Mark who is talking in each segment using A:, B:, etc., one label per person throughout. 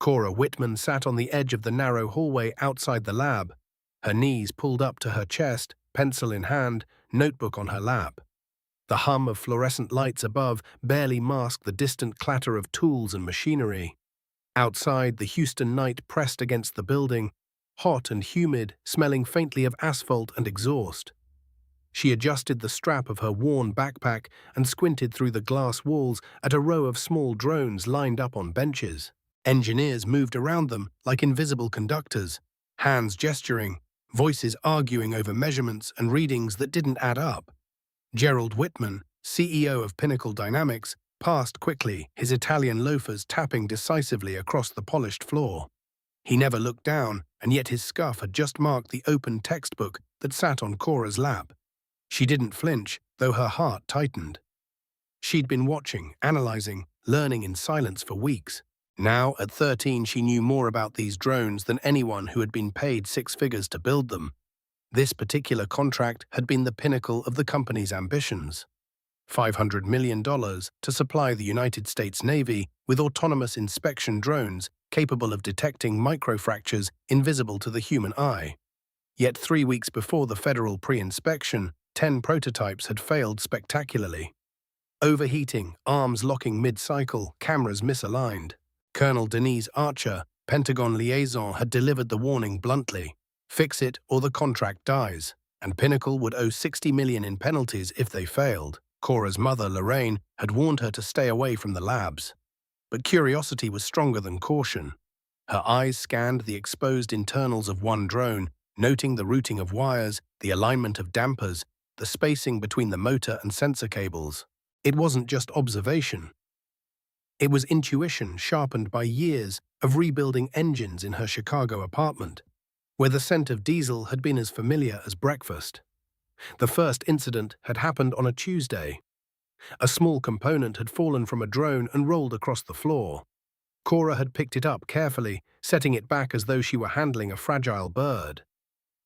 A: Cora Whitman sat on the edge of the narrow hallway outside the lab, her knees pulled up to her chest, pencil in hand, notebook on her lap. The hum of fluorescent lights above barely masked the distant clatter of tools and machinery. Outside, the Houston night pressed against the building, hot and humid, smelling faintly of asphalt and exhaust. She adjusted the strap of her worn backpack and squinted through the glass walls at a row of small drones lined up on benches. Engineers moved around them like invisible conductors, hands gesturing, voices arguing over measurements and readings that didn't add up. Gerald Whitman, CEO of Pinnacle Dynamics, passed quickly, his Italian loafers tapping decisively across the polished floor. He never looked down, and yet his scuff had just marked the open textbook that sat on Cora's lap. She didn't flinch, though her heart tightened. She'd been watching, analyzing, learning in silence for weeks. Now, at 13, she knew more about these drones than anyone who had been paid six figures to build them. This particular contract had been the pinnacle of the company's ambitions. $500 million to supply the United States Navy with autonomous inspection drones capable of detecting microfractures invisible to the human eye. Yet 3 weeks before the federal pre-inspection, 10 prototypes had failed spectacularly. Overheating, arms locking mid-cycle, cameras misaligned. Colonel Denise Archer, Pentagon liaison, had delivered the warning bluntly: fix it or the contract dies, and Pinnacle would owe $60 million in penalties if they failed. Cora's mother, Lorraine, had warned her to stay away from the labs. But curiosity was stronger than caution. Her eyes scanned the exposed internals of one drone, noting the routing of wires, the alignment of dampers, the spacing between the motor and sensor cables. It wasn't just observation. It was intuition sharpened by years of rebuilding engines in her Chicago apartment, where the scent of diesel had been as familiar as breakfast. The first incident had happened on a Tuesday. A small component had fallen from a drone and rolled across the floor. Cora had picked it up carefully, setting it back as though she were handling a fragile bird.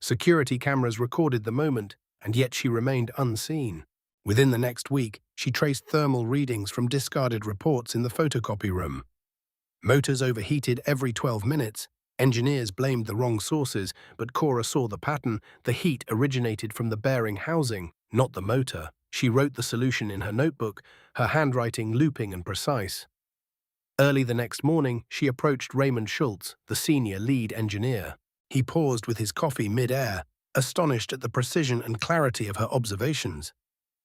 A: Security cameras recorded the moment, and yet she remained unseen. Within the next week, she traced thermal readings from discarded reports in the photocopy room. Motors overheated every 12 minutes. Engineers blamed the wrong sources, but Cora saw the pattern. The heat originated from the bearing housing, not the motor. She wrote the solution in her notebook, her handwriting looping and precise. Early the next morning, she approached Raymond Schultz, the senior lead engineer. He paused with his coffee mid-air, astonished at the precision and clarity of her observations.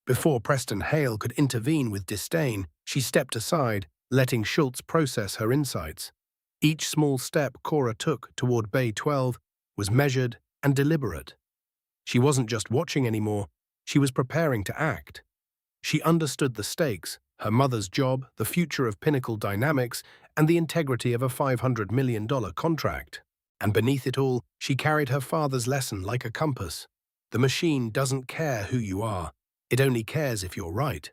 A: Before Preston Hale could intervene with disdain, she stepped aside, letting Schultz process her insights. Each small step Cora took toward Bay 12 was measured and deliberate. She wasn't just watching anymore, she was preparing to act. She understood the stakes: her mother's job, the future of Pinnacle Dynamics, and the integrity of a $500 million contract. And beneath it all, she carried her father's lesson like a compass. The machine doesn't care who you are, it only cares if you're right.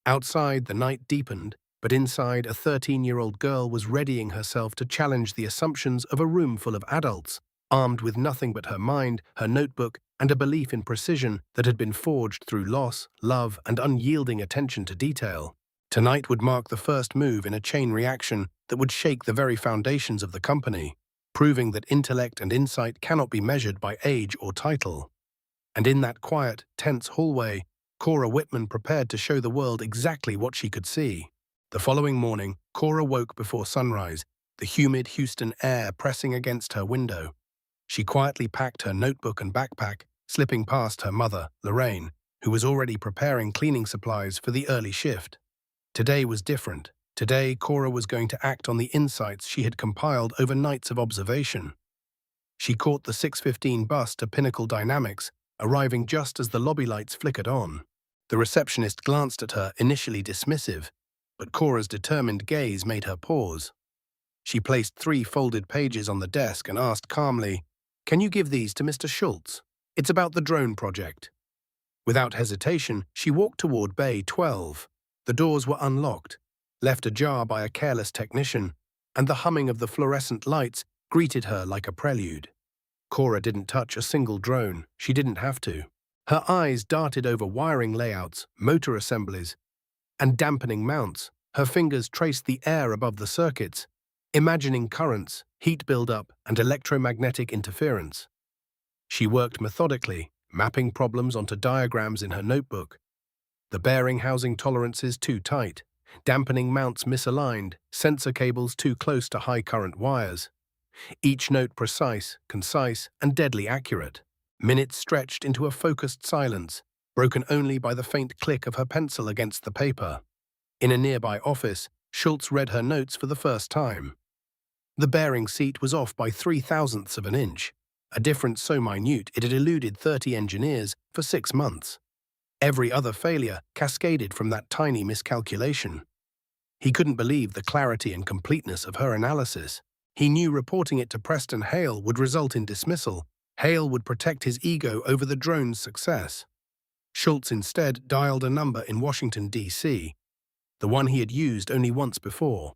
A: Outside, the night deepened, but inside, a 13-year-old girl was readying herself to challenge the assumptions of a room full of adults, armed with nothing but her mind, her notebook, and a belief in precision that had been forged through loss, love, and unyielding attention to detail. Tonight would mark the first move in a chain reaction that would shake the very foundations of the company, proving that intellect and insight cannot be measured by age or title. And in that quiet, tense hallway, Cora Whitman prepared to show the world exactly what she could see. The following morning, Cora woke before sunrise, the humid Houston air pressing against her window. She quietly packed her notebook and backpack, slipping past her mother, Lorraine, who was already preparing cleaning supplies for the early shift. Today was different. Today, Cora was going to act on the insights she had compiled over nights of observation. She caught the 6:15 bus to Pinnacle Dynamics, arriving just as the lobby lights flickered on. The receptionist glanced at her, initially dismissive, but Cora's determined gaze made her pause. She placed 3 folded pages on the desk and asked calmly, "Can you give these to Mr. Schultz? It's about the drone project." Without hesitation, she walked toward Bay 12. The doors were unlocked, left ajar by a careless technician, and the humming of the fluorescent lights greeted her like a prelude. Cora didn't touch a single drone. She didn't have to. Her eyes darted over wiring layouts, motor assemblies, and dampening mounts. Her fingers traced the air above the circuits, imagining currents, heat buildup, and electromagnetic interference. She worked methodically, mapping problems onto diagrams in her notebook. The bearing housing tolerances too tight, dampening mounts misaligned, sensor cables too close to high-current wires. Each note precise, concise, and deadly accurate. Minutes stretched into a focused silence, broken only by the faint click of her pencil against the paper. In a nearby office, Schultz read her notes for the first time. The bearing seat was off by 0.03 of an inch, a difference so minute it had eluded 30 engineers for 6 months. Every other failure cascaded from that tiny miscalculation. He couldn't believe the clarity and completeness of her analysis. He knew reporting it to Preston Hale would result in dismissal. Hale would protect his ego over the drone's success. Schultz instead dialed a number in Washington, D.C., the one he had used only once before.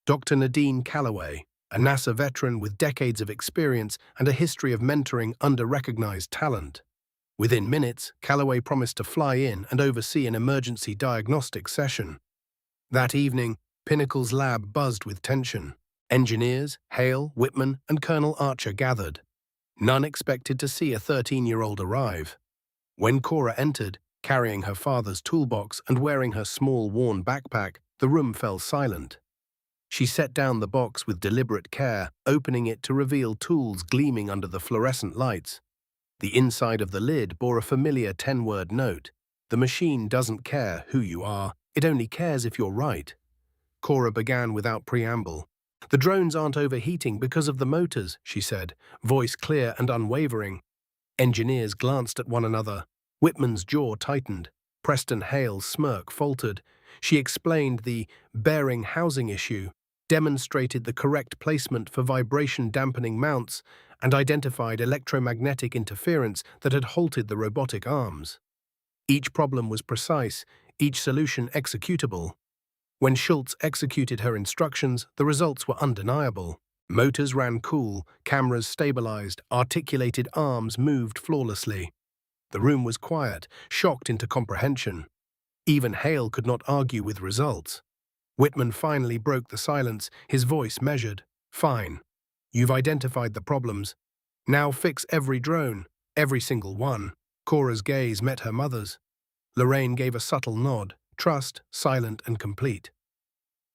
A: Dr. Nadine Calloway, a NASA veteran with decades of experience and a history of mentoring under-recognized talent. Within minutes, Calloway promised to fly in and oversee an emergency diagnostic session. That evening, Pinnacle's lab buzzed with tension. Engineers, Hale, Whitman, and Colonel Archer gathered. None expected to see a 13-year-old arrive. When Cora entered, carrying her father's toolbox and wearing her small, worn backpack, the room fell silent. She set down the box with deliberate care, opening it to reveal tools gleaming under the fluorescent lights. The inside of the lid bore a familiar 10-word note. "The machine doesn't care who you are, it only cares if you're right." Cora began without preamble. "The drones aren't overheating because of the motors," she said, voice clear and unwavering. Engineers glanced at one another. Whitman's jaw tightened. Preston Hale's smirk faltered. She explained the bearing housing issue, demonstrated the correct placement for vibration-dampening mounts, and identified electromagnetic interference that had halted the robotic arms. Each problem was precise, each solution executable. When Schultz executed her instructions, the results were undeniable. Motors ran cool, cameras stabilized, articulated arms moved flawlessly. The room was quiet, shocked into comprehension. Even Hale could not argue with results. Whitman finally broke the silence, his voice measured. "Fine. You've identified the problems. Now fix every drone, every single one." Cora's gaze met her mother's. Lorraine gave a subtle nod, trust, silent and complete.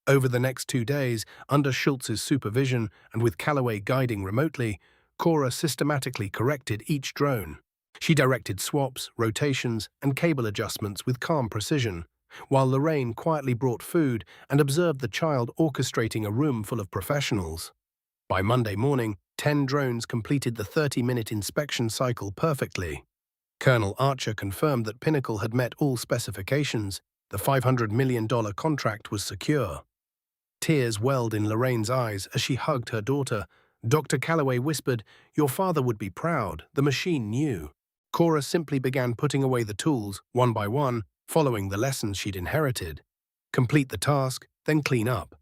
A: Over the next 2 days, under Schultz's supervision and with Calloway guiding remotely, Cora systematically corrected each drone. She directed swaps, rotations, and cable adjustments with calm precision, while Lorraine quietly brought food and observed the child orchestrating a room full of professionals. By Monday morning, 10 drones completed the 30-minute inspection cycle perfectly. Colonel Archer confirmed that Pinnacle had met all specifications. The $500 million contract was secure. Tears welled in Lorraine's eyes as she hugged her daughter. Dr. Calloway whispered, "Your father would be proud. The machine knew." Cora simply began putting away the tools, one by one, following the lessons she'd inherited. Complete the task, then clean up.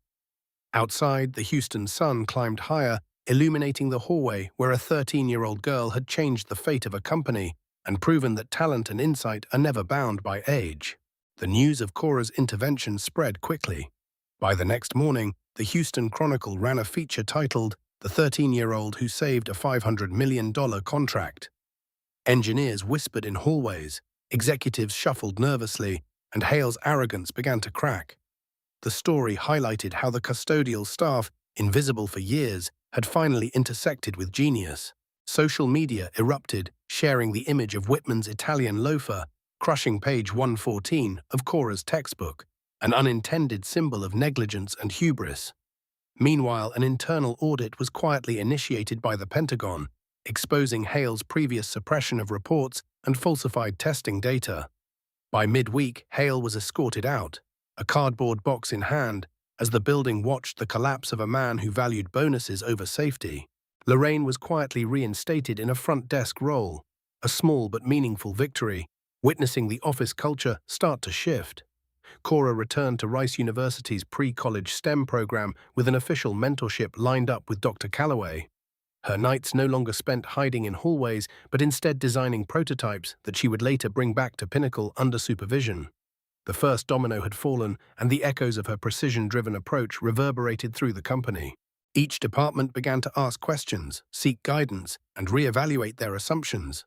A: Outside, the Houston sun climbed higher, illuminating the hallway where a 13-year-old girl had changed the fate of a company and proven that talent and insight are never bound by age. The news of Cora's intervention spread quickly. By the next morning, the Houston Chronicle ran a feature titled, "The 13-year-old Who Saved a $500 million Contract." Engineers whispered in hallways, executives shuffled nervously, and Hale's arrogance began to crack. The story highlighted how the custodial staff, invisible for years, had finally intersected with genius. Social media erupted, sharing the image of Whitman's Italian loafer, crushing page 114 of Cora's textbook, an unintended symbol of negligence and hubris. Meanwhile, an internal audit was quietly initiated by the Pentagon, exposing Hale's previous suppression of reports and falsified testing data. By midweek, Hale was escorted out, a cardboard box in hand, as the building watched the collapse of a man who valued bonuses over safety. Lorraine was quietly reinstated in a front desk role, a small but meaningful victory, witnessing the office culture start to shift. Cora returned to Rice University's pre-college STEM program with an official mentorship lined up with Dr. Calloway. Her nights no longer spent hiding in hallways, but instead designing prototypes that she would later bring back to Pinnacle under supervision. The first domino had fallen, and the echoes of her precision-driven approach reverberated through the company. Each department began to ask questions, seek guidance, and reevaluate their assumptions.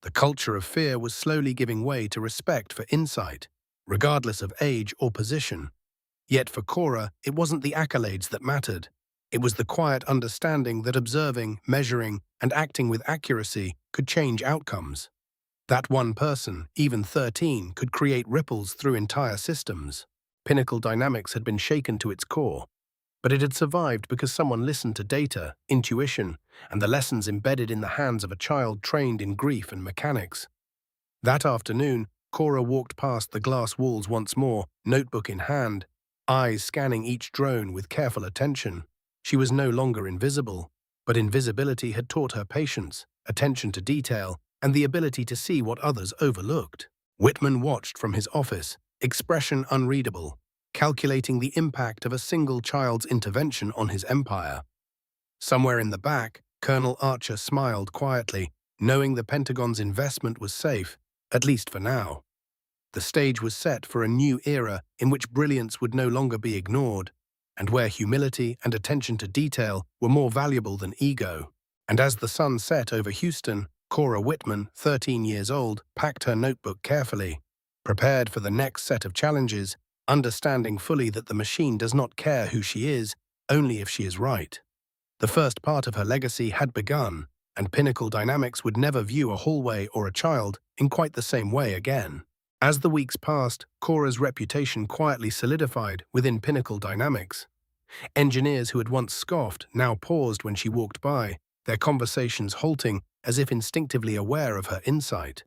A: The culture of fear was slowly giving way to respect for insight, regardless of age or position. Yet for Cora, it wasn't the accolades that mattered. It was the quiet understanding that observing, measuring, and acting with accuracy could change outcomes. That one person, even 13, could create ripples through entire systems. Pinnacle Dynamics had been shaken to its core, but it had survived because someone listened to data, intuition, and the lessons embedded in the hands of a child trained in grief and mechanics. That afternoon, Cora walked past the glass walls once more, notebook in hand, eyes scanning each drone with careful attention. She was no longer invisible, but invisibility had taught her patience, attention to detail, and the ability to see what others overlooked. Whitman watched from his office, expression unreadable, calculating the impact of a single child's intervention on his empire. Somewhere in the back, Colonel Archer smiled quietly, knowing the Pentagon's investment was safe, at least for now. The stage was set for a new era in which brilliance would no longer be ignored, and where humility and attention to detail were more valuable than ego. And as the sun set over Houston, Cora Whitman, 13 years old, packed her notebook carefully, prepared for the next set of challenges, understanding fully that the machine does not care who she is, only if she is right. The first part of her legacy had begun, and Pinnacle Dynamics would never view a hallway or a child in quite the same way again. As the weeks passed, Cora's reputation quietly solidified within Pinnacle Dynamics. Engineers who had once scoffed now paused when she walked by, their conversations halting as if instinctively aware of her insight.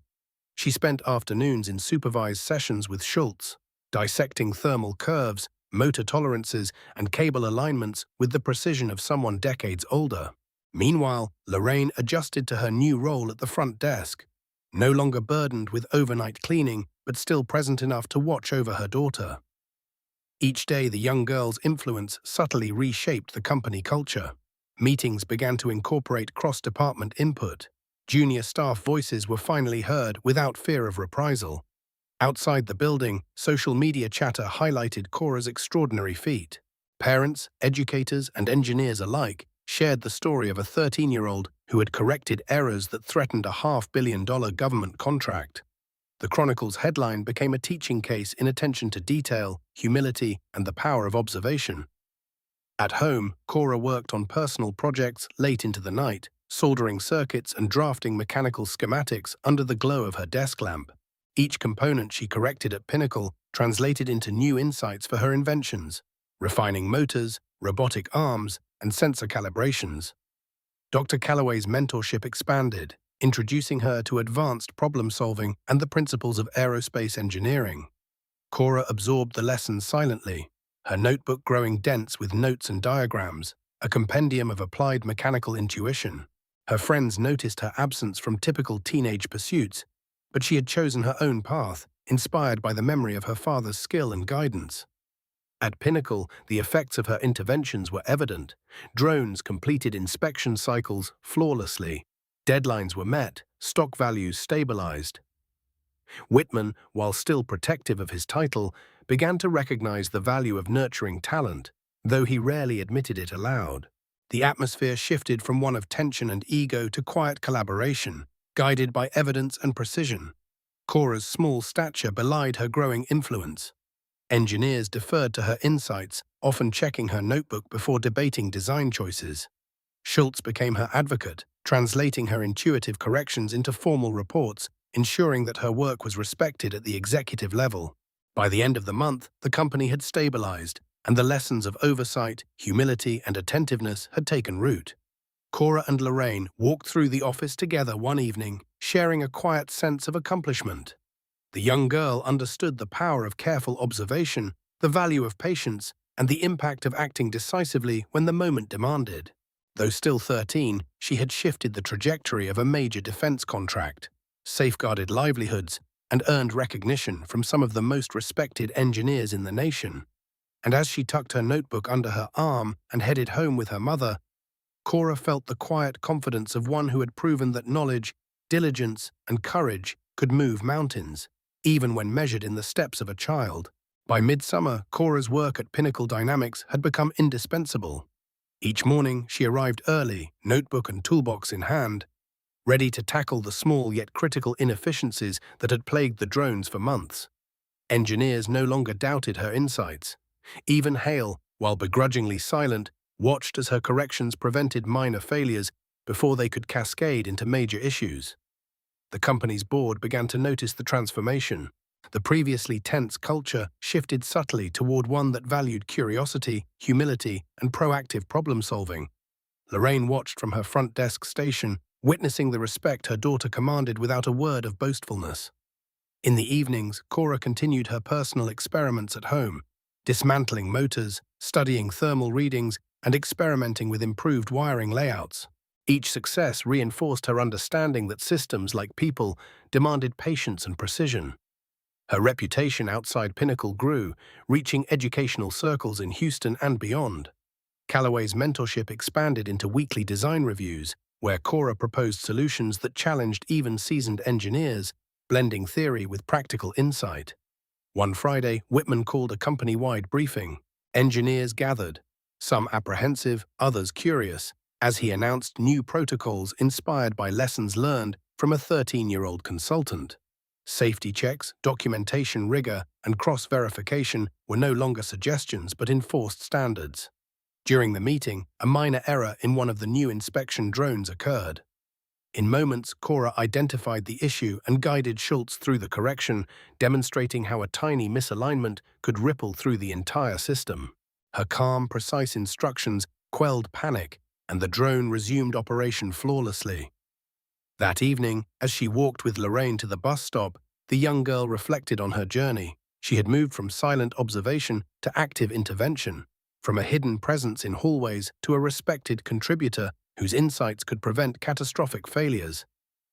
A: She spent afternoons in supervised sessions with Schultz, dissecting thermal curves, motor tolerances, and cable alignments with the precision of someone decades older. Meanwhile, Lorraine adjusted to her new role at the front desk, no longer burdened with overnight cleaning, but still present enough to watch over her daughter. Each day, the young girl's influence subtly reshaped the company culture. Meetings began to incorporate cross-department input. Junior staff voices were finally heard without fear of reprisal. Outside the building, social media chatter highlighted Cora's extraordinary feat. Parents, educators, and engineers alike shared the story of a 13-year-old who had corrected errors that threatened a $500 million government contract. The Chronicle's headline became a teaching case in attention to detail, humility, and the power of observation. At home, Cora worked on personal projects late into the night, soldering circuits and drafting mechanical schematics under the glow of her desk lamp. Each component she corrected at Pinnacle translated into new insights for her inventions, refining motors, robotic arms, and sensor calibrations. Dr. Calloway's mentorship expanded, introducing her to advanced problem-solving and the principles of aerospace engineering. Cora absorbed the lessons silently, her notebook growing dense with notes and diagrams, a compendium of applied mechanical intuition. Her friends noticed her absence from typical teenage pursuits, but she had chosen her own path, inspired by the memory of her father's skill and guidance. At Pinnacle, the effects of her interventions were evident. Drones completed inspection cycles flawlessly. Deadlines were met, stock values stabilized. Whitman, while still protective of his title, began to recognize the value of nurturing talent, though he rarely admitted it aloud. The atmosphere shifted from one of tension and ego to quiet collaboration, guided by evidence and precision. Cora's small stature belied her growing influence. Engineers deferred to her insights, often checking her notebook before debating design choices. Schultz became her advocate, translating her intuitive corrections into formal reports, ensuring that her work was respected at the executive level. By the end of the month, the company had stabilized, and the lessons of oversight, humility, and attentiveness had taken root. Cora and Lorraine walked through the office together one evening, sharing a quiet sense of accomplishment. The young girl understood the power of careful observation, the value of patience, and the impact of acting decisively when the moment demanded. Though still 13, she had shifted the trajectory of a major defense contract, safeguarded livelihoods, and earned recognition from some of the most respected engineers in the nation. And as she tucked her notebook under her arm and headed home with her mother, Cora felt the quiet confidence of one who had proven that knowledge, diligence, and courage could move mountains, even when measured in the steps of a child. By midsummer, Cora's work at Pinnacle Dynamics had become indispensable. Each morning, she arrived early, notebook and toolbox in hand, ready to tackle the small yet critical inefficiencies that had plagued the drones for months. Engineers no longer doubted her insights. Even Hale, while begrudgingly silent, watched as her corrections prevented minor failures before they could cascade into major issues. The company's board began to notice the transformation. The previously tense culture shifted subtly toward one that valued curiosity, humility, and proactive problem-solving. Lorraine watched from her front desk station, witnessing the respect her daughter commanded without a word of boastfulness. In the evenings, Cora continued her personal experiments at home, dismantling motors, studying thermal readings, and experimenting with improved wiring layouts. Each success reinforced her understanding that systems, like people, demanded patience and precision. Her reputation outside Pinnacle grew, reaching educational circles in Houston and beyond. Callaway's mentorship expanded into weekly design reviews, where Cora proposed solutions that challenged even seasoned engineers, blending theory with practical insight. One Friday, Whitman called a company-wide briefing. Engineers gathered, some apprehensive, others curious, as he announced new protocols inspired by lessons learned from a 13-year-old consultant. Safety checks, documentation rigor, and cross-verification were no longer suggestions but enforced standards. During the meeting, a minor error in one of the new inspection drones occurred. In moments, Cora identified the issue and guided Schultz through the correction, demonstrating how a tiny misalignment could ripple through the entire system. Her calm, precise instructions quelled panic, and the drone resumed operation flawlessly. That evening, as she walked with Lorraine to the bus stop, the young girl reflected on her journey. She had moved from silent observation to active intervention, from a hidden presence in hallways to a respected contributor whose insights could prevent catastrophic failures.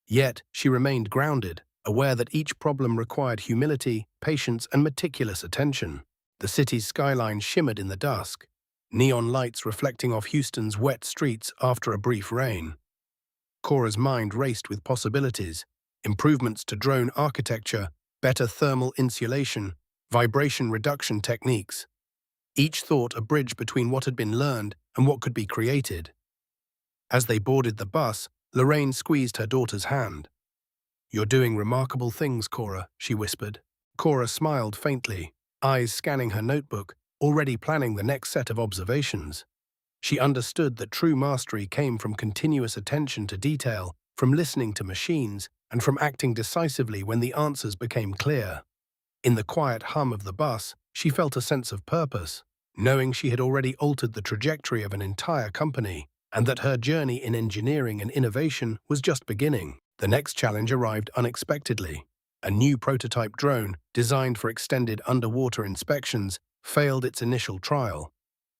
A: Yet, she remained grounded, aware that each problem required humility, patience, and meticulous attention. The city's skyline shimmered in the dusk, neon lights reflecting off Houston's wet streets after a brief rain. Cora's mind raced with possibilities: improvements to drone architecture, better thermal insulation, vibration reduction techniques. Each thought a bridge between what had been learned and what could be created. As they boarded the bus, Lorraine squeezed her daughter's hand. "You're doing remarkable things, Cora," she whispered. Cora smiled faintly, eyes scanning her notebook, already planning the next set of observations. She understood that true mastery came from continuous attention to detail, from listening to machines, and from acting decisively when the answers became clear. In the quiet hum of the bus, she felt a sense of purpose, knowing she had already altered the trajectory of an entire company, and that her journey in engineering and innovation was just beginning. The next challenge arrived unexpectedly. A new prototype drone, designed for extended underwater inspections, failed its initial trial.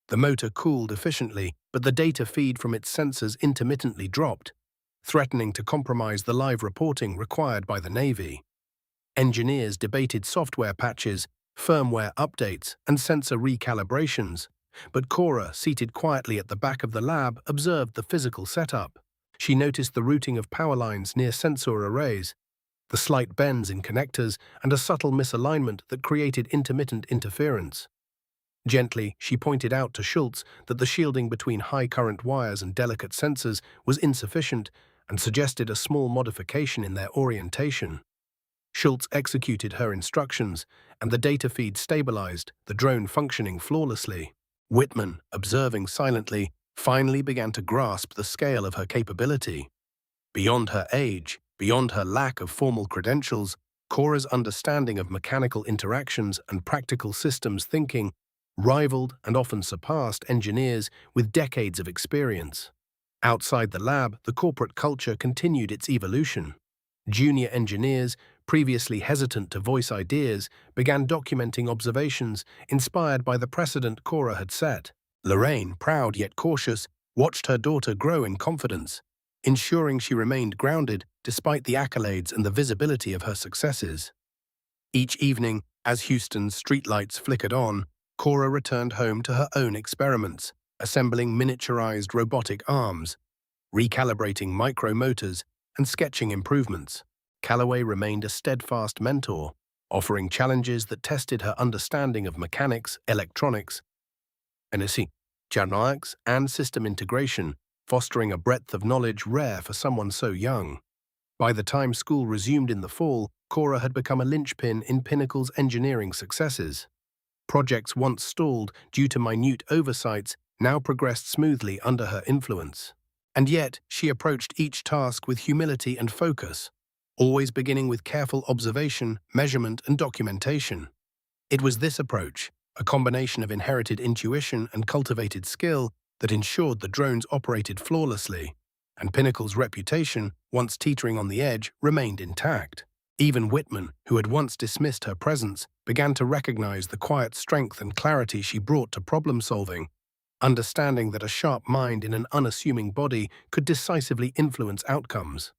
A: The motor cooled efficiently, but the data feed from its sensors intermittently dropped, threatening to compromise the live reporting required by the Navy. Engineers debated software patches, firmware updates, and sensor recalibrations, but Cora, seated quietly at the back of the lab, observed the physical setup. She noticed the routing of power lines near sensor arrays, the slight bends in connectors, and a subtle misalignment that created intermittent interference. Gently, she pointed out to Schultz that the shielding between high-current wires and delicate sensors was insufficient and suggested a small modification in their orientation. Schultz executed her instructions, and the data feed stabilized, the drone functioning flawlessly. Whitman, observing silently, finally began to grasp the scale of her capability. Beyond her age, beyond her lack of formal credentials, Cora's understanding of mechanical interactions and practical systems thinking rivaled and often surpassed engineers with decades of experience. Outside the lab, the corporate culture continued its evolution. Junior engineers, previously hesitant to voice ideas, began documenting observations inspired by the precedent Cora had set. Lorraine, proud yet cautious, watched her daughter grow in confidence, ensuring she remained grounded despite the accolades and the visibility of her successes. Each evening, as Houston's streetlights flickered on, Cora returned home to her own experiments, assembling miniaturized robotic arms, recalibrating micromotors, and sketching improvements. Callaway remained a steadfast mentor, offering challenges that tested her understanding of mechanics, electronics, and dynamics, and system integration, fostering a breadth of knowledge rare for someone so young. By the time school resumed in the fall, Cora had become a linchpin in Pinnacle's engineering successes. Projects once stalled due to minute oversights now progressed smoothly under her influence. And yet, she approached each task with humility and focus, always beginning with careful observation, measurement, and documentation. It was this approach, a combination of inherited intuition and cultivated skill, that ensured the drones operated flawlessly, and Pinnacle's reputation, once teetering on the edge, remained intact. Even Whitman, who had once dismissed her presence, began to recognize the quiet strength and clarity she brought to problem-solving, understanding that a sharp mind in an unassuming body could decisively influence outcomes.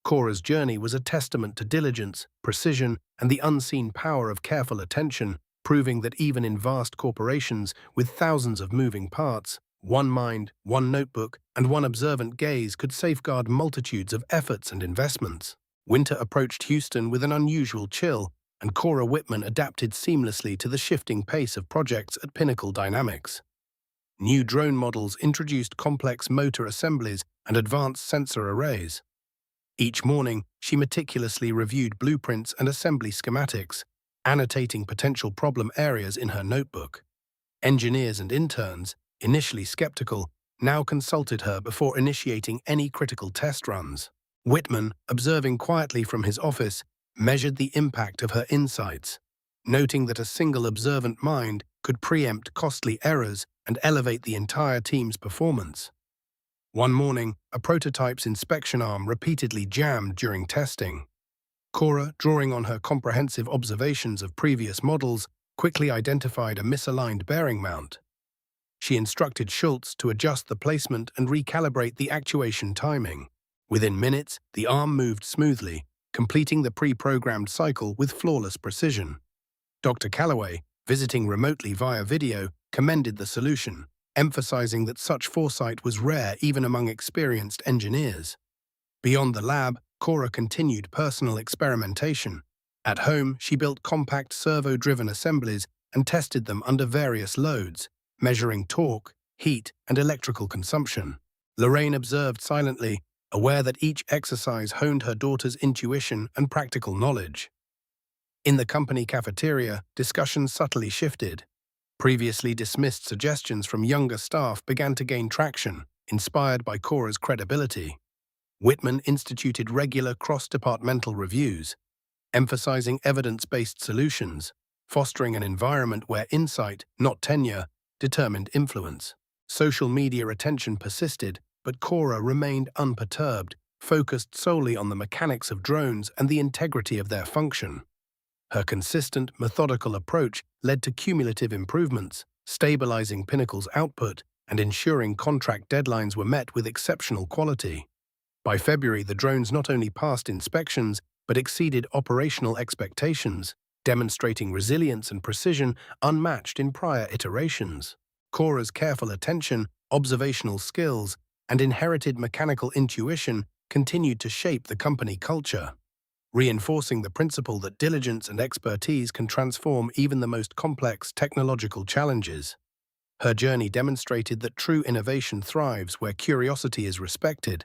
A: Cora's journey was a testament to diligence, precision, and the unseen power of careful attention, proving that even in vast corporations with thousands of moving parts, one mind, one notebook, and one observant gaze could safeguard multitudes of efforts and investments. Winter approached Houston with an unusual chill, and Cora Whitman adapted seamlessly to the shifting pace of projects at Pinnacle Dynamics. New drone models introduced complex motor assemblies and advanced sensor arrays. Each morning, she meticulously reviewed blueprints and assembly schematics, annotating potential problem areas in her notebook. Engineers and interns, initially skeptical, now consulted her before initiating any critical test runs. Whitman, observing quietly from his office, measured the impact of her insights, noting that a single observant mind could preempt costly errors and elevate the entire team's performance. One morning, a prototype's inspection arm repeatedly jammed during testing. Cora, drawing on her comprehensive observations of previous models, quickly identified a misaligned bearing mount. She instructed Schultz to adjust the placement and recalibrate the actuation timing. Within minutes, the arm moved smoothly, completing the pre-programmed cycle with flawless precision. Dr. Calloway, visiting remotely via video, commended the solution, emphasizing that such foresight was rare even among experienced engineers. Beyond the lab, Cora continued personal experimentation. At home, she built compact servo-driven assemblies and tested them under various loads, measuring torque, heat, and electrical consumption. Lorraine observed silently, aware that each exercise honed her daughter's intuition and practical knowledge. In the company cafeteria, discussions subtly shifted. Previously dismissed suggestions from younger staff began to gain traction, inspired by Cora's credibility. Whitman instituted regular cross-departmental reviews, emphasizing evidence-based solutions, fostering an environment where insight, not tenure, determined influence. Social media attention persisted, but Cora remained unperturbed, focused solely on the mechanics of drones and the integrity of their function. Her consistent, methodical approach led to cumulative improvements, stabilizing Pinnacle's output and ensuring contract deadlines were met with exceptional quality. By February, the drones not only passed inspections, but exceeded operational expectations, demonstrating resilience and precision unmatched in prior iterations. Cora's careful attention, observational skills, and inherited mechanical intuition continued to shape the company culture, reinforcing the principle that diligence and expertise can transform even the most complex technological challenges. Her journey demonstrated that true innovation thrives where curiosity is respected,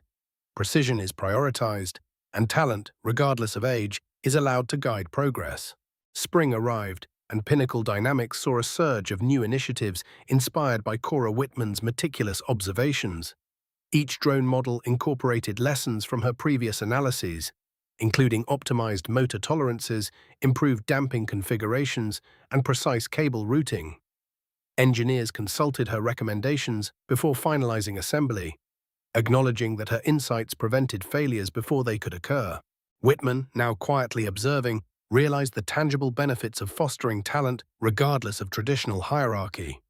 A: precision is prioritized, and talent, regardless of age, is allowed to guide progress. Spring arrived, and Pinnacle Dynamics saw a surge of new initiatives inspired by Cora Whitman's meticulous observations. Each drone model incorporated lessons from her previous analyses, including optimized motor tolerances, improved damping configurations, and precise cable routing. Engineers consulted her recommendations before finalizing assembly, acknowledging that her insights prevented failures before they could occur. Whitman, now quietly observing, realized the tangible benefits of fostering talent regardless of traditional hierarchy.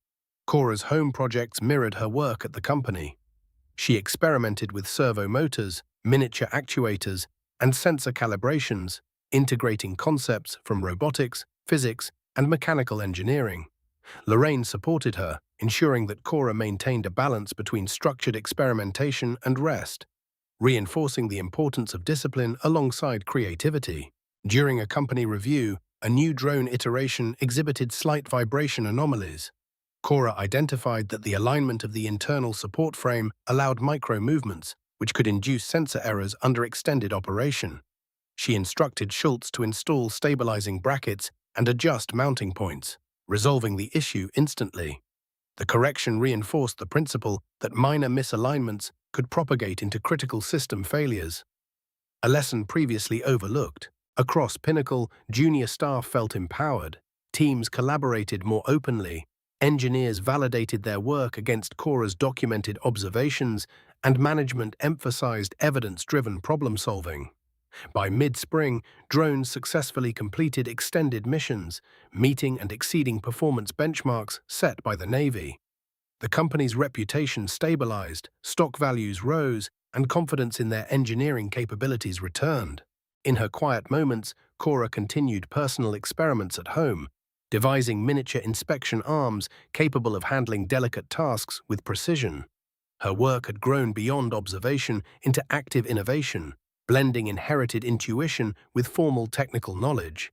A: Cora's home projects mirrored her work at the company. She experimented with servo motors, miniature actuators, and sensor calibrations, integrating concepts from robotics, physics, and mechanical engineering. Lorraine supported her, ensuring that Cora maintained a balance between structured experimentation and rest, reinforcing the importance of discipline alongside creativity. During a company review, a new drone iteration exhibited slight vibration anomalies. Cora identified that the alignment of the internal support frame allowed micro-movements, which could induce sensor errors under extended operation. She instructed Schultz to install stabilizing brackets and adjust mounting points, resolving the issue instantly. The correction reinforced the principle that minor misalignments could propagate into critical system failures. A lesson previously overlooked. Across Pinnacle, junior staff felt empowered. Teams collaborated more openly. Engineers validated their work against Cora's documented observations, and management emphasized evidence-driven problem-solving. By mid-spring, drones successfully completed extended missions, meeting and exceeding performance benchmarks set by the Navy. The company's reputation stabilized, stock values rose, and confidence in their engineering capabilities returned. In her quiet moments, Cora continued personal experiments at home, devising miniature inspection arms capable of handling delicate tasks with precision. Her work had grown beyond observation into active innovation, blending inherited intuition with formal technical knowledge.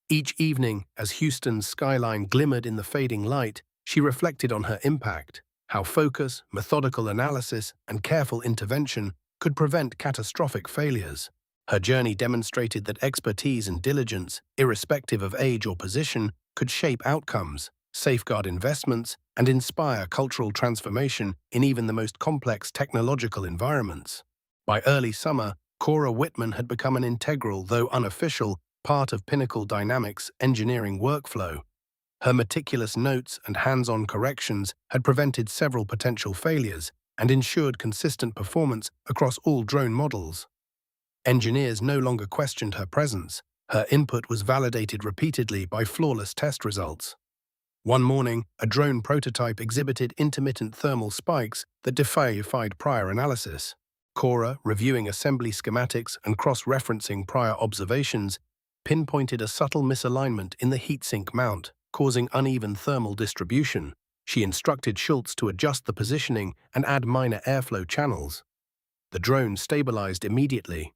A: Each evening, as Houston's skyline glimmered in the fading light, she reflected on her impact, how focus, methodical analysis, and careful intervention could prevent catastrophic failures. Her journey demonstrated that expertise and diligence, irrespective of age or position, could shape outcomes, safeguard investments, and inspire cultural transformation in even the most complex technological environments. By early summer, Cora Whitman had become an integral, though unofficial, part of Pinnacle Dynamics' engineering workflow. Her meticulous notes and hands-on corrections had prevented several potential failures and ensured consistent performance across all drone models. Engineers no longer questioned her presence. Her input was validated repeatedly by flawless test results. One morning, a drone prototype exhibited intermittent thermal spikes that defied prior analysis. Cora, reviewing assembly schematics and cross-referencing prior observations, pinpointed a subtle misalignment in the heatsink mount, causing uneven thermal distribution. She instructed Schultz to adjust the positioning and add minor airflow channels. The drone stabilized immediately.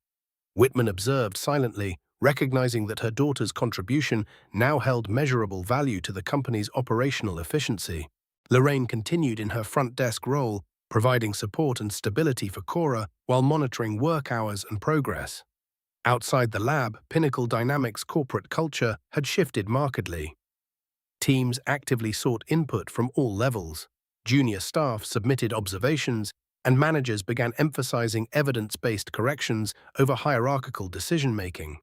A: Whitman observed silently, recognizing that her daughter's contribution now held measurable value to the company's operational efficiency. Lorraine continued in her front desk role, providing support and stability for Cora while monitoring work hours and progress. Outside the lab, Pinnacle Dynamics' corporate culture had shifted markedly. Teams actively sought input from all levels. Junior staff submitted observations, and managers began emphasizing evidence-based corrections over hierarchical decision-making.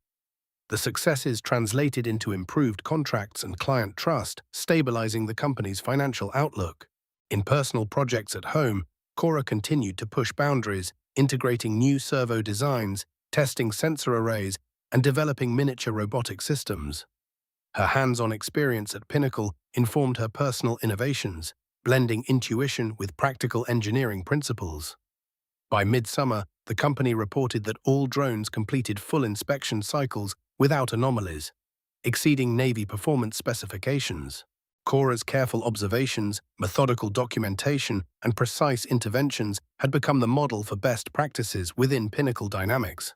A: The successes translated into improved contracts and client trust, stabilizing the company's financial outlook. In personal projects at home, Cora continued to push boundaries, integrating new servo designs, testing sensor arrays, and developing miniature robotic systems. Her hands-on experience at Pinnacle informed her personal innovations, blending intuition with practical engineering principles. By midsummer, the company reported that all drones completed full inspection cycles without anomalies, exceeding Navy performance specifications. Cora's careful observations, methodical documentation, and precise interventions had become the model for best practices within Pinnacle Dynamics.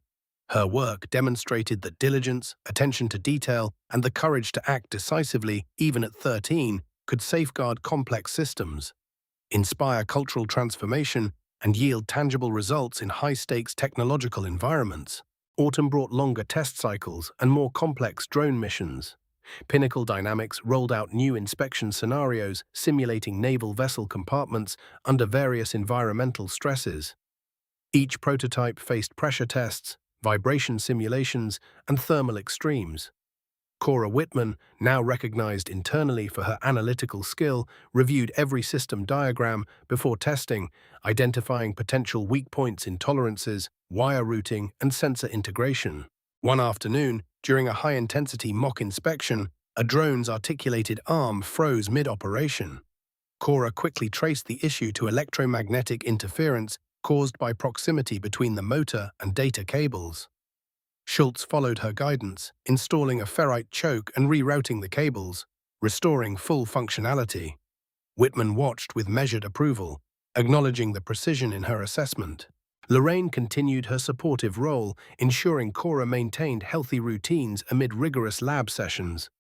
A: Her work demonstrated that diligence, attention to detail, and the courage to act decisively, even at 13, could safeguard complex systems, inspire cultural transformation, and yield tangible results in high-stakes technological environments. Autumn brought longer test cycles and more complex drone missions. Pinnacle Dynamics rolled out new inspection scenarios simulating naval vessel compartments under various environmental stresses. Each prototype faced pressure tests, vibration simulations, and thermal extremes. Cora Whitman, now recognized internally for her analytical skill, reviewed every system diagram before testing, identifying potential weak points in tolerances, wire routing, and sensor integration. One afternoon, during a high-intensity mock inspection, a drone's articulated arm froze mid-operation. Cora quickly traced the issue to electromagnetic interference caused by proximity between the motor and data cables. Schultz followed her guidance, installing a ferrite choke and rerouting the cables, restoring full functionality. Whitman watched with measured approval, acknowledging the precision in her assessment. Lorraine continued her supportive role, ensuring Cora maintained healthy routines amid rigorous lab sessions.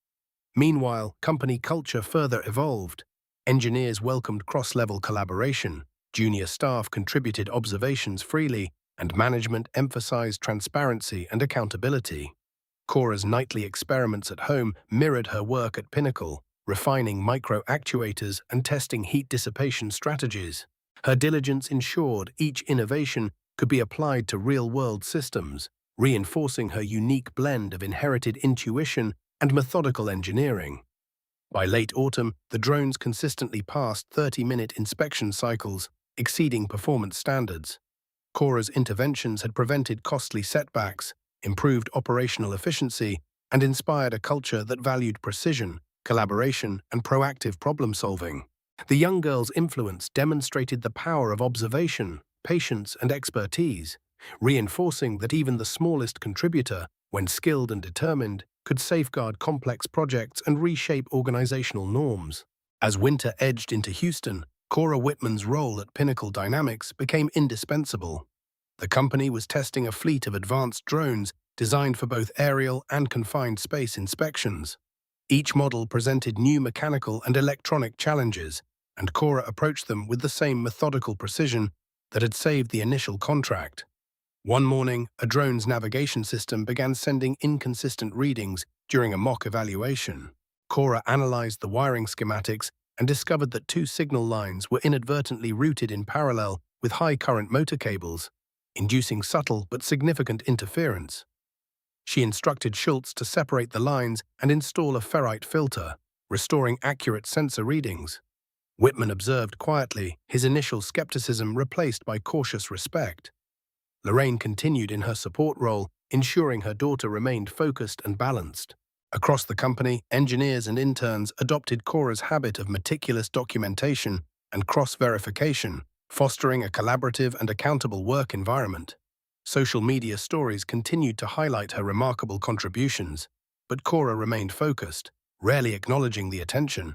A: Meanwhile, company culture further evolved. Engineers welcomed cross-level collaboration, junior staff contributed observations freely, and management emphasized transparency and accountability. Cora's nightly experiments at home mirrored her work at Pinnacle, refining micro-actuators and testing heat dissipation strategies. Her diligence ensured each innovation could be applied to real-world systems, reinforcing her unique blend of inherited intuition and methodical engineering. By late autumn, the drones consistently passed 30-minute inspection cycles, exceeding performance standards. Cora's interventions had prevented costly setbacks, improved operational efficiency, and inspired a culture that valued precision, collaboration, and proactive problem-solving. The young girl's influence demonstrated the power of observation, patience, and expertise, reinforcing that even the smallest contributor, when skilled and determined, could safeguard complex projects and reshape organizational norms. As winter edged into Houston, Cora Whitman's role at Pinnacle Dynamics became indispensable. The company was testing a fleet of advanced drones designed for both aerial and confined space inspections. Each model presented new mechanical and electronic challenges, and Cora approached them with the same methodical precision that had saved the initial contract. One morning, a drone's navigation system began sending inconsistent readings during a mock evaluation. Cora analyzed the wiring schematics and discovered that two signal lines were inadvertently routed in parallel with high-current motor cables, inducing subtle but significant interference. She instructed Schultz to separate the lines and install a ferrite filter, restoring accurate sensor readings. Whitman observed quietly, his initial skepticism replaced by cautious respect. Lorraine continued in her support role, ensuring her daughter remained focused and balanced. Across the company, engineers and interns adopted Cora's habit of meticulous documentation and cross-verification, fostering a collaborative and accountable work environment. Social media stories continued to highlight her remarkable contributions, but Cora remained focused, rarely acknowledging the attention.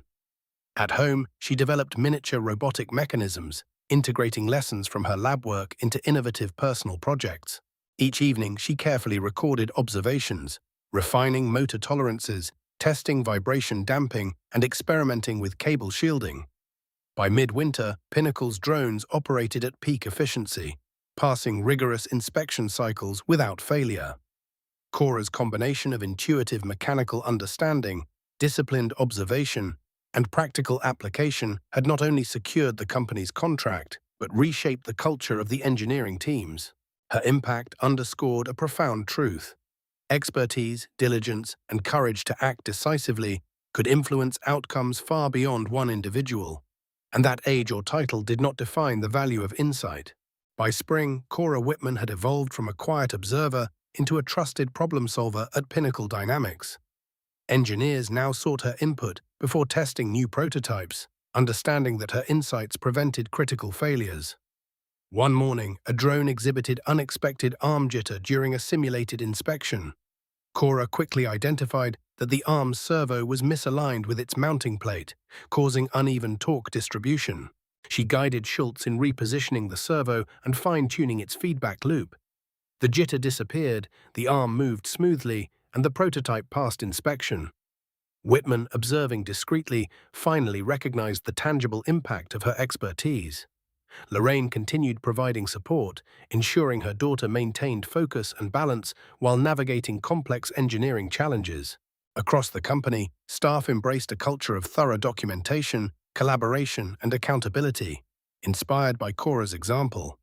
A: At home, she developed miniature robotic mechanisms, integrating lessons from her lab work into innovative personal projects. Each evening, she carefully recorded observations, refining motor tolerances, testing vibration damping, and experimenting with cable shielding. By midwinter, Pinnacle's drones operated at peak efficiency, passing rigorous inspection cycles without failure. Cora's combination of intuitive mechanical understanding, disciplined observation, and practical application had not only secured the company's contract, but reshaped the culture of the engineering teams. Her impact underscored a profound truth. Expertise, diligence, and courage to act decisively could influence outcomes far beyond one individual, and that age or title did not define the value of insight. By spring, Cora Whitman had evolved from a quiet observer into a trusted problem solver at Pinnacle Dynamics. Engineers now sought her input before testing new prototypes, understanding that her insights prevented critical failures. One morning, a drone exhibited unexpected arm jitter during a simulated inspection. Cora quickly identified that the arm's servo was misaligned with its mounting plate, causing uneven torque distribution. She guided Schultz in repositioning the servo and fine-tuning its feedback loop. The jitter disappeared, the arm moved smoothly, and the prototype passed inspection. Whitman, observing discreetly, finally recognized the tangible impact of her expertise. Lorraine continued providing support, ensuring her daughter maintained focus and balance while navigating complex engineering challenges. Across the company, staff embraced a culture of thorough documentation, collaboration, and accountability, inspired by Cora's example.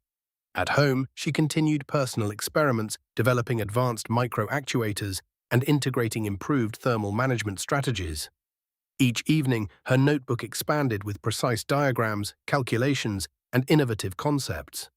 A: At home, she continued personal experiments, developing advanced micro-actuators and integrating improved thermal management strategies. Each evening, her notebook expanded with precise diagrams, calculations, and innovative concepts.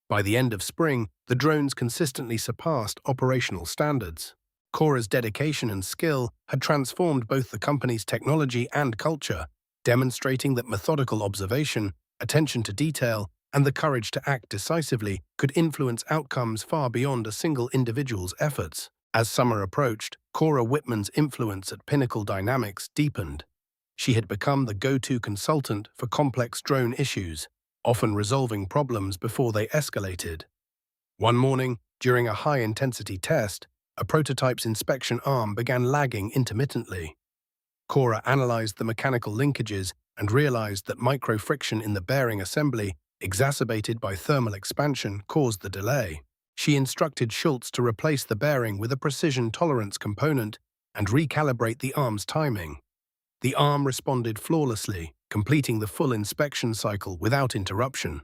A: By the end of spring, the drones consistently surpassed operational standards. Cora's dedication and skill had transformed both the company's technology and culture, demonstrating that methodical observation, attention to detail, and the courage to act decisively could influence outcomes far beyond a single individual's efforts. As summer approached, Cora Whitman's influence at Pinnacle Dynamics deepened. She had become the go-to consultant for complex drone issues, often resolving problems before they escalated. One morning, during a high-intensity test, a prototype's inspection arm began lagging intermittently. Cora analyzed the mechanical linkages and realized that micro-friction in the bearing assembly, exacerbated by thermal expansion, caused the delay. She instructed Schultz to replace the bearing with a precision tolerance component and recalibrate the arm's timing. The arm responded flawlessly, completing the full inspection cycle without interruption.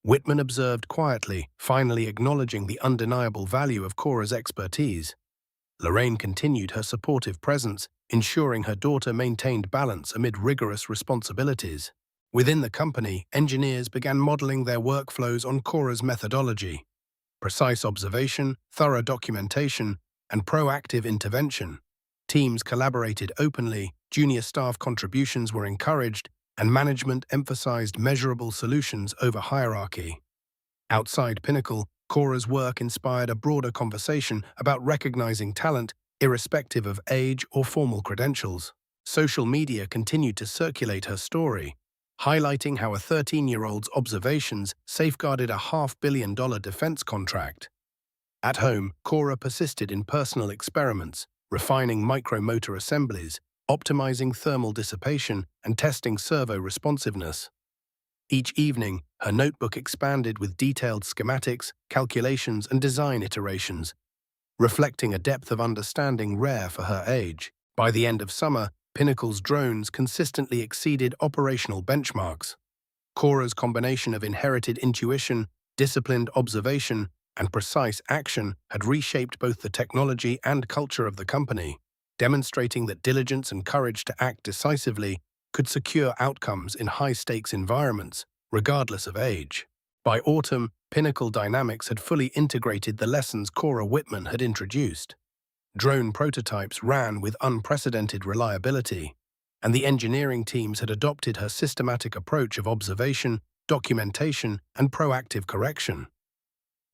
A: Whitman observed quietly, finally acknowledging the undeniable value of Cora's expertise. Lorraine continued her supportive presence, ensuring her daughter maintained balance amid rigorous responsibilities. Within the company, engineers began modeling their workflows on Cora's methodology. Precise observation, thorough documentation, and proactive intervention. Teams collaborated openly, junior staff contributions were encouraged, and management emphasized measurable solutions over hierarchy. Outside Pinnacle, Cora's work inspired a broader conversation about recognizing talent, irrespective of age or formal credentials. Social media continued to circulate her story, highlighting how a 13-year-old's observations safeguarded a $500 million defense contract. At home, Cora persisted in personal experiments, refining micromotor assemblies, optimizing thermal dissipation, and testing servo responsiveness. Each evening, her notebook expanded with detailed schematics, calculations, and design iterations, reflecting a depth of understanding rare for her age. By the end of summer, Pinnacle's drones consistently exceeded operational benchmarks. Cora's combination of inherited intuition, disciplined observation, and precise action had reshaped both the technology and culture of the company, demonstrating that diligence and courage to act decisively could secure outcomes in high-stakes environments, regardless of age. By autumn, Pinnacle Dynamics had fully integrated the lessons Cora Whitman had introduced. Drone prototypes ran with unprecedented reliability, and the engineering teams had adopted her systematic approach of observation, documentation, and proactive correction.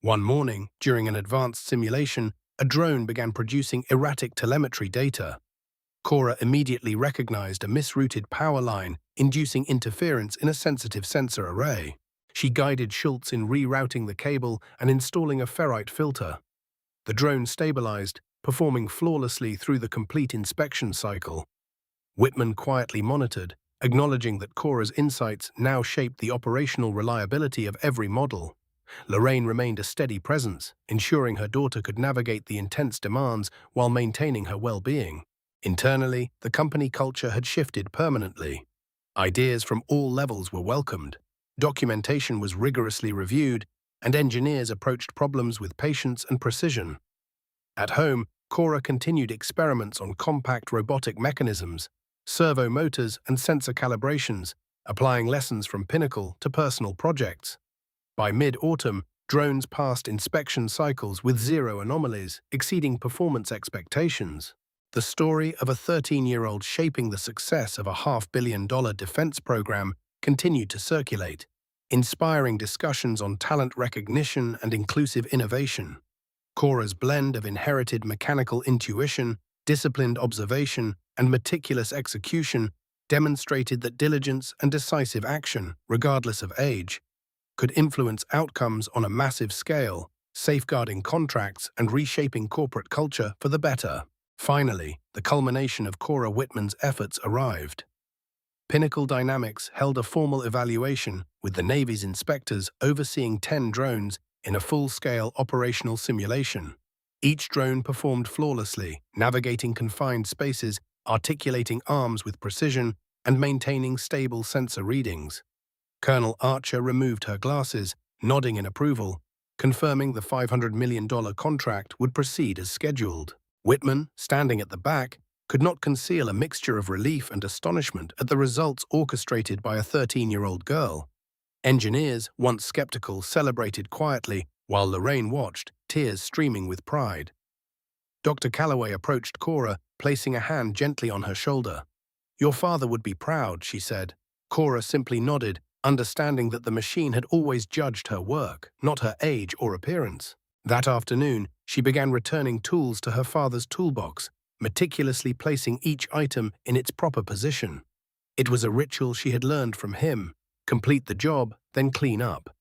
A: One morning, during an advanced simulation, a drone began producing erratic telemetry data. Cora immediately recognized a misrouted power line, inducing interference in a sensitive sensor array. She guided Schultz in rerouting the cable and installing a ferrite filter. The drone stabilized, performing flawlessly through the complete inspection cycle. Whitman quietly monitored, acknowledging that Cora's insights now shaped the operational reliability of every model. Lorraine remained a steady presence, ensuring her daughter could navigate the intense demands while maintaining her well-being. Internally, the company culture had shifted permanently. Ideas from all levels were welcomed. Documentation was rigorously reviewed, and engineers approached problems with patience and precision. At home, Cora continued experiments on compact robotic mechanisms, servo motors, and sensor calibrations, applying lessons from Pinnacle to personal projects. By mid-autumn, drones passed inspection cycles with zero anomalies, exceeding performance expectations. The story of a 13-year-old shaping the success of a $500 million defense program continued to circulate, inspiring discussions on talent recognition and inclusive innovation. Cora's blend of inherited mechanical intuition, disciplined observation, and meticulous execution demonstrated that diligence and decisive action, regardless of age, could influence outcomes on a massive scale, safeguarding contracts and reshaping corporate culture for the better. Finally, the culmination of Cora Whitman's efforts arrived. Pinnacle Dynamics held a formal evaluation, with the Navy's inspectors overseeing 10 drones in a full-scale operational simulation. Each drone performed flawlessly, navigating confined spaces, articulating arms with precision, and maintaining stable sensor readings. Colonel Archer removed her glasses, nodding in approval, confirming the $500 million contract would proceed as scheduled. Whitman, standing at the back, could not conceal a mixture of relief and astonishment at the results orchestrated by a 13-year-old girl. Engineers, once skeptical, celebrated quietly, while Lorraine watched, tears streaming with pride. Dr. Calloway approached Cora, placing a hand gently on her shoulder. "Your father would be proud," she said. Cora simply nodded, understanding that the machine had always judged her work, not her age or appearance. That afternoon, she began returning tools to her father's toolbox, meticulously placing each item in its proper position. It was a ritual she had learned from him: complete the job, then clean up.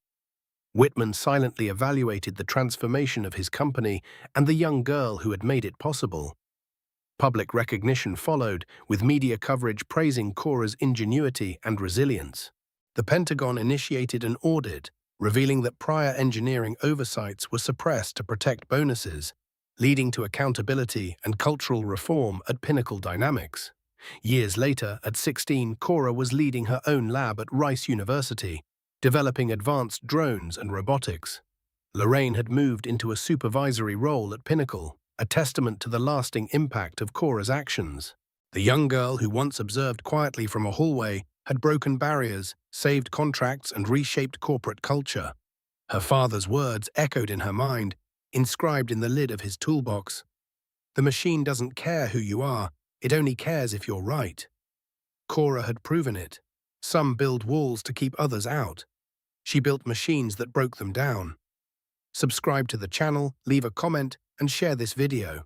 A: Whitman silently evaluated the transformation of his company and the young girl who had made it possible. Public recognition followed, with media coverage praising Cora's ingenuity and resilience. The Pentagon initiated an audit, revealing that prior engineering oversights were suppressed to protect bonuses, leading to accountability and cultural reform at Pinnacle Dynamics. Years later, at 16, Cora was leading her own lab at Rice University, developing advanced drones and robotics. Lorraine had moved into a supervisory role at Pinnacle, a testament to the lasting impact of Cora's actions. The young girl who once observed quietly from a hallway had broken barriers, saved contracts, and reshaped corporate culture. Her father's words echoed in her mind, inscribed in the lid of his toolbox. "The machine doesn't care who you are, it only cares if you're right." Cora had proven it. Some build walls to keep others out. She built machines that broke them down. Subscribe to the channel, leave a comment, and share this video.